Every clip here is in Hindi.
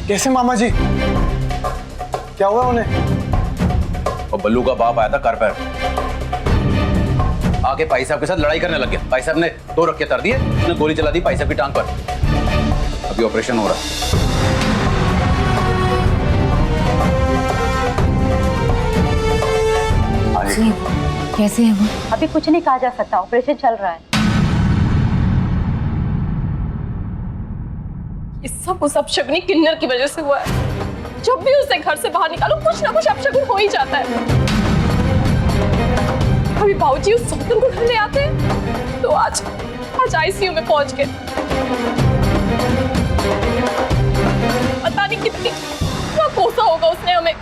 कैसे मामा जी? क्या हुआ उन्हें? और बल्लू का बाप आया था कार पर, आके भाई साहब के साथ लड़ाई करने लग गया। भाई साहब ने 2 रखे तर दिए, उसने गोली चला दी भाई साहब की टांग पर। अभी ऑपरेशन हो रहा है। कैसे है वो? अभी कुछ नहीं कहा जा सकता, ऑपरेशन चल रहा है। इस सब वो सब शगुनी किन्नर की वजह से हुआ है। जब भी उसे घर से बाहर निकालो कुछ ना कुछ अपशगुन हो ही जाता है। अभी बाबूजी उस सौतन को घर ले आते हैं तो आज आईसीयू में पहुंच गए। पता नहीं कितना कोसा होगा उसने हमें।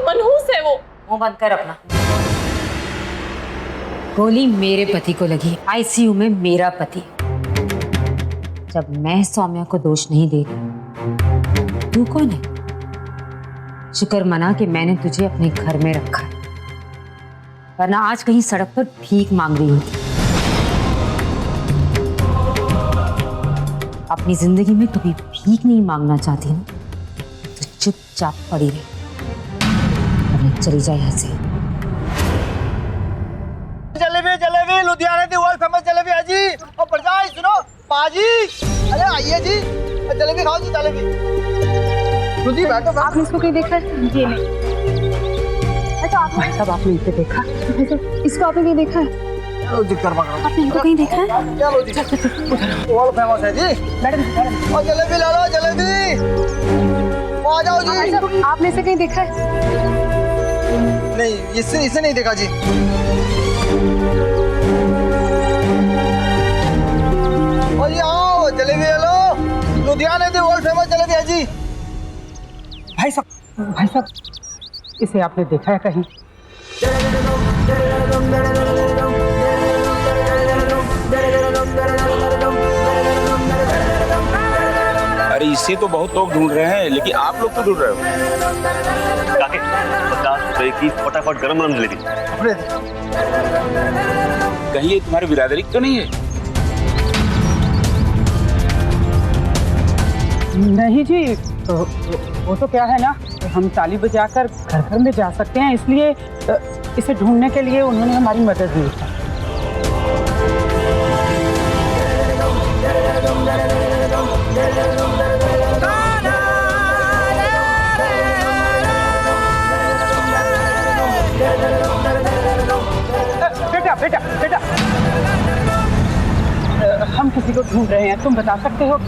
मनहूस है वो। मुंह बंद कर अपना। गोली मेरे पति को लगी, आईसीयू में मेरा पति। जब मैं सौम्या को दोष नहीं दे रही, तू कौन है? शुक्र मना कि मैंने तुझे अपने घर में रखा है, वरना आज कहीं सड़क पर भीख मांग रही होती। अपनी जिंदगी में कभी भीख नहीं मांगना चाहती ना तो चुपचाप पड़ी रही, वरना चली जाए यहाँ से। जलेबी जलेबी लुधियाना की वर्ल्ड फेमस जलेबी है जी। और प्रजाई सुनो पाजी, अरे आइए जी, जलेबी खाओ जी जलेबी। रुदी बैठो। आपने इसको कहीं देखा है? जी नहीं। अच्छा आप भाई साहब आपने इसे देखा? इसको आपने कहीं देखा है? चलो जी गरमा गरम। आपने इनको कहीं देखा है? चलो जी वर्ल्ड फेमस है जी। मैडम और जलेबी ला लो जलेबी। आ जाओ जी। आपने इसे कहीं देखा है? नहीं इसे नहीं देखा जी। और ये आओ जलेबी ले लो, लुधियाना की वर्ल्ड फेमस जलेबी है जी। भाई साहब इसे आपने देखा है कहीं? अरे इसे तो बहुत लोग ढूंढ रहे हैं, लेकिन आप लोग तो ढूंढ रहे हो। काके 50 रुपए की फटाफट गरम गरम जलेबी। कहीं ये तुम्हारी बिरादरी तो नहीं है? नहीं जी, वो तो क्या है ना, हम ताली बजाकर घर घर में जा सकते हैं, इसलिए इसे ढूंढने के लिए उन्होंने हमारी मदद दी थी। बेटा हम किसी को ढूंढ रहे हैं, तुम बता सकते हो?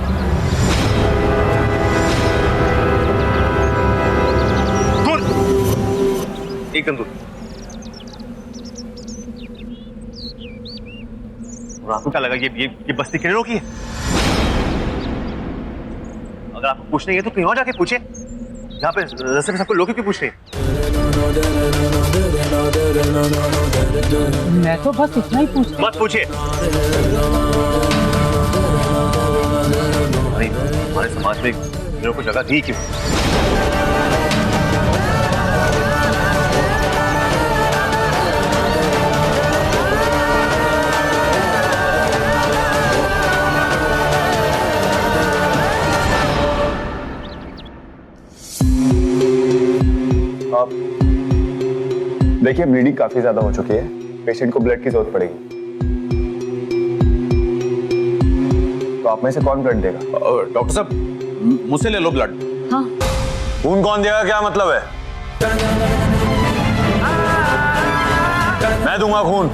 एकदम दूर। और आपको क्या लगा ये बस्ती किन्नरों की है? अगर आपको पूछना है तो कहीं और जाके पूछे। यहाँ पे रस्ते में सबको लोग क्यों पूछ रहे हैं? मैं तो बस इतना ही पूछता। मत पूछिए। हमारे समाज में किन्नरों को जगह दी क्यों? देखिए ब्लीडिंग काफी ज्यादा हो चुकी है, पेशेंट को ब्लड की जरूरत पड़ेगी। तो आप में से कौन ब्लड देगा? डॉक्टर साहब मुझसे ले लो ब्लड। हाँ खून कौन देगा क्या मतलब है? मैं दूंगा खून।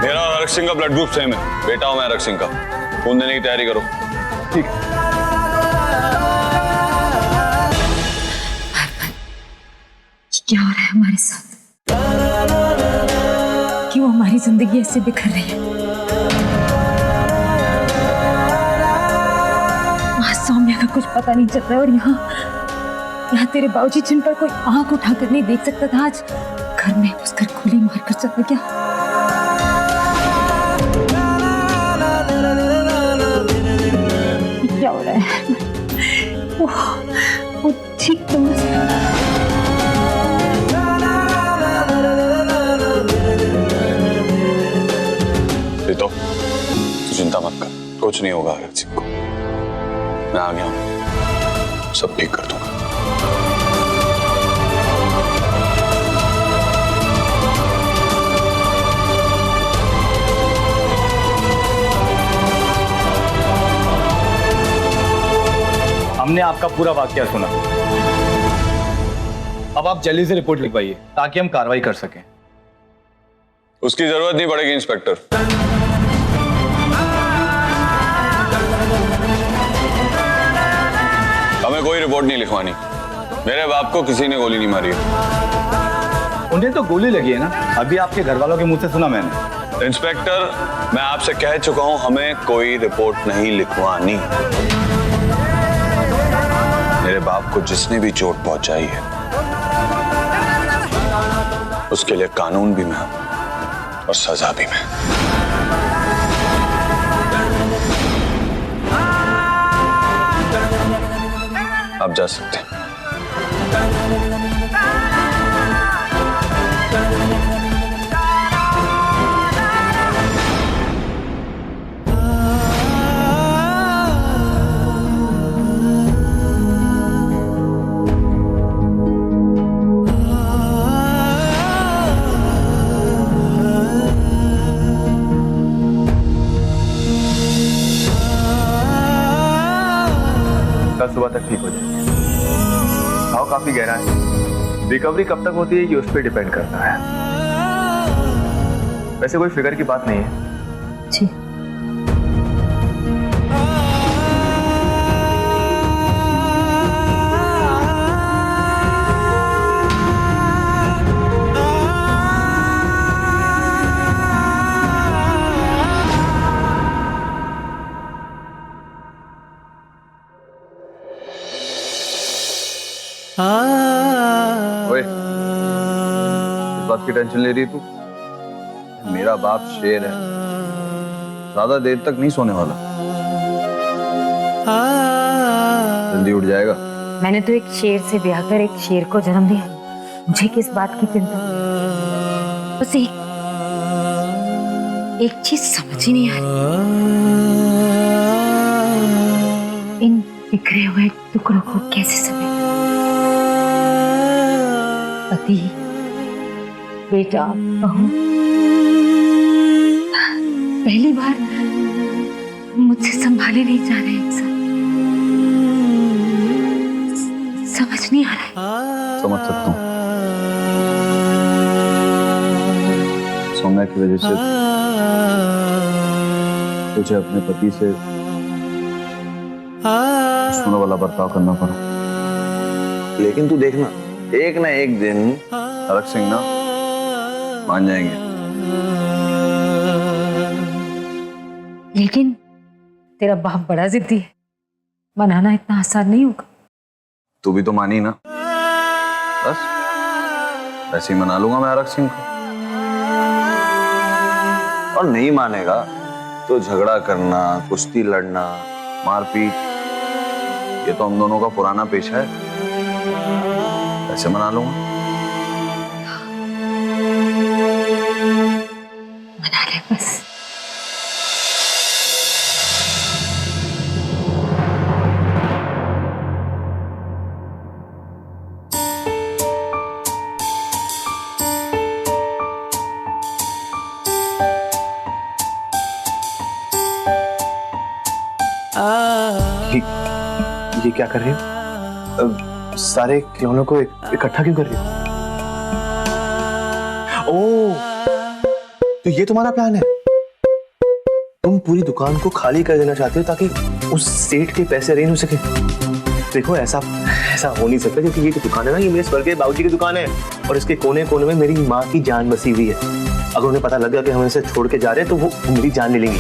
मेरा और हरक सिंह का ब्लड ग्रुप सेम है। बेटा हूं मैं हरक सिंह का। खून देने की तैयारी करो। ठीक है। क्या हो रहा है हमारे साथ? क्यों हमारी जिंदगी ऐसे बिखर रही है? वहां सौम्या का कुछ पता नहीं चल रहा है और यहाँ तेरे बाबूजी जिन पर कोई आंख उठाकर नहीं देख सकता था, आज घर में घुसकर गोली मारकर चला गया। क्या हो रहा है? वो ठीक तो तू चिंता मत कर, कुछ नहीं होगा आरक सिंह को। मैं आ गया हूं, सब ठीक कर दूंगा। हमने आपका पूरा वाकया सुना। अब आप जल्दी से रिपोर्ट लिखवाइए ताकि हम कार्रवाई कर सकें। उसकी जरूरत नहीं पड़ेगी इंस्पेक्टर। हमें कोई रिपोर्ट नहीं लिखवानी। मेरे बाप को किसी ने गोली नहीं मारी है। उन्हें तो गोली लगी है ना, अभी आपके घर वालों के मुंह से सुना मैंने। इंस्पेक्टर, मैं आपसे कह चुका हूं, हमें कोई रिपोर्ट नहीं लिखवानी। मेरे बाप को जिसने भी चोट पहुंचाई है उसके लिए कानून भी मैं और सजा भी मैं। आप जा सकते हैं। कल सुबह तक ठीक हो जाए। घाव काफी गहरा है, रिकवरी कब तक होती है ये उस पर डिपेंड करता है। वैसे कोई फिगर की बात नहीं है। जी। ओए, इस बात की टेंशन ले रही तू? मेरा बाप शेर है, ज्यादा देर तक नहीं सोने वाला। जल्दी उठ जाएगा। मैंने तो एक शेर से ब्याह कर एक शेर को जन्म दिया। मुझे किस बात की चिंता? बस एक चीज समझ ही नहीं आ रही, इन बिखरे हुए टुकड़ों को कैसे समेट? पति, बेटा, बहू, पहली बार मुझसे संभाले नहीं जा रहे एक साथ। समझ नहीं आ रहा है। समझ सकता हूँ, सौम्या की वजह से तुझे अपने पति से दुश्मनों वाला बर्ताव करना पड़ा। लेकिन तू देखना, एक ना एक दिन आरक सिंह ना मान जाएंगे। लेकिन तेरा बाप बड़ा जिद्दी है, मनाना इतना आसान नहीं होगा। तू भी तो मानी ना, बस वैसे ही मना लूंगा मैं आरक सिंह को। और नहीं मानेगा तो झगड़ा करना, कुश्ती लड़ना, मारपीट, ये तो हम दोनों का पुराना पेशा है, ऐसे मना लूंगा। मना ले बस। ये क्या कर रही हो? सारे खिलौनों को इकट्ठा क्यों कर रही हो? ओह, तो ये तुम्हारा प्लान है? तुम पूरी दुकान को खाली कर देना चाहते हो ताकि उस सेठ के पैसे अरेंज हो सके। देखो, ऐसा हो नहीं सकता, क्योंकि ये जो दुकान है ना, ये मेरे स्वर्गीय बाबूजी की दुकान है और इसके कोने कोने में मेरी माँ की जान बसी हुई है। अगर उन्हें पता लग गया कि हम इसे छोड़ के जा रहे हैं तो वो मेरी जान ले लेंगे।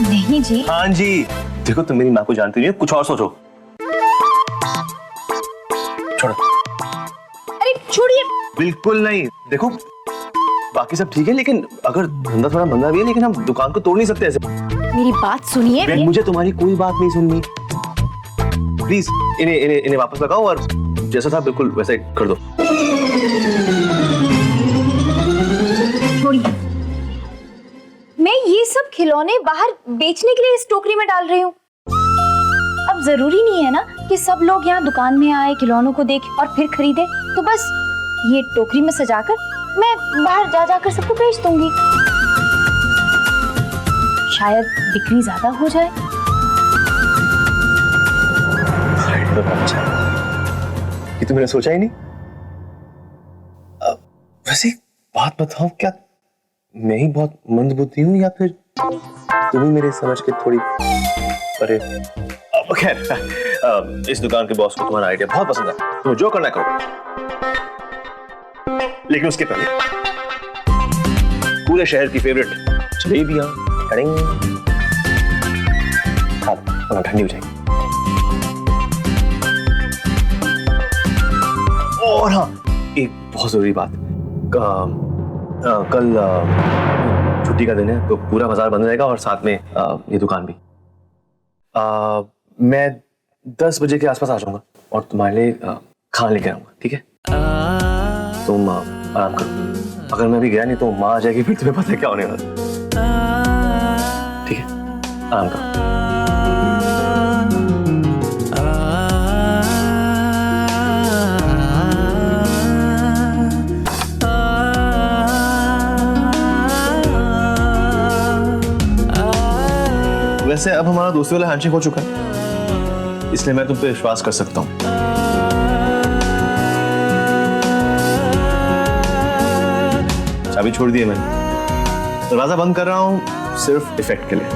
नहीं जी। हाँ जी, देखो तुम मेरी माँ को जानती नहीं हो, कुछ और सोचो। छोड़ो। अरे छोड़िए। बिल्कुल नहीं। देखो, बाकी सब ठीक है, लेकिन अगर धंधा थोड़ा मंदा भी है, लेकिन हम दुकान को तोड़ नहीं सकते ऐसे। मेरी बात सुनिए। मुझे तुम्हारी कोई बात नहीं सुननी। प्लीज इन्हें वापस लगाओ और जैसा था बिल्कुल वैसा ही कर दो। छोड़िए, मैं ये सब खिलौने बाहर बेचने के लिए इस टोकरी में डाल रही हूँ। अब जरूरी नहीं है ना कि सब लोग यहाँ दुकान में आए, खिलौनों को देखें और फिर खरीदे। तो बस ये टोकरी में सजाकर मैं बाहर जा जाकर सबको बेच दूंगी, शायद बिक्री ज्यादा हो जाए। तो अच्छा ये तो मैंने सोचा ही नहीं। वैसे एक बात बताओ, क्या मैं ही बहुत मंदबुद्धि हूँ या फिर तुम ही मेरे समझ के थोड़ी परे? खैर, इस दुकान के बॉस को तुम्हारा आइडिया बहुत पसंद है, तुम्हें जो करना करो, लेकिन उसके पहले पूरे शहर की फेवरेट जलेबियां ठंडी हो जाएगी। और हाँ, एक बहुत जरूरी बात, कल छुट्टी का दिन है तो पूरा बाजार बंद रहेगा और साथ में ये दुकान भी। मैं 10 बजे के आसपास आ जाऊंगा और तुम्हारे लिए खाना लेके आऊंगा, ठीक है? तुम आराम करो, अगर मैं भी गया नहीं तो माँ आ जाएगी, फिर तुम्हें पता है क्या होने वाला। ठीक है, आराम करो। वैसे अब हमारा दोस्ती वाला हैंडशेक हो चुका है, इसलिए मैं तुम पे विश्वास कर सकता हूँ। चाबी छोड़ दी है मैंने, दरवाजा बंद कर रहा हूँ सिर्फ इफेक्ट के लिए।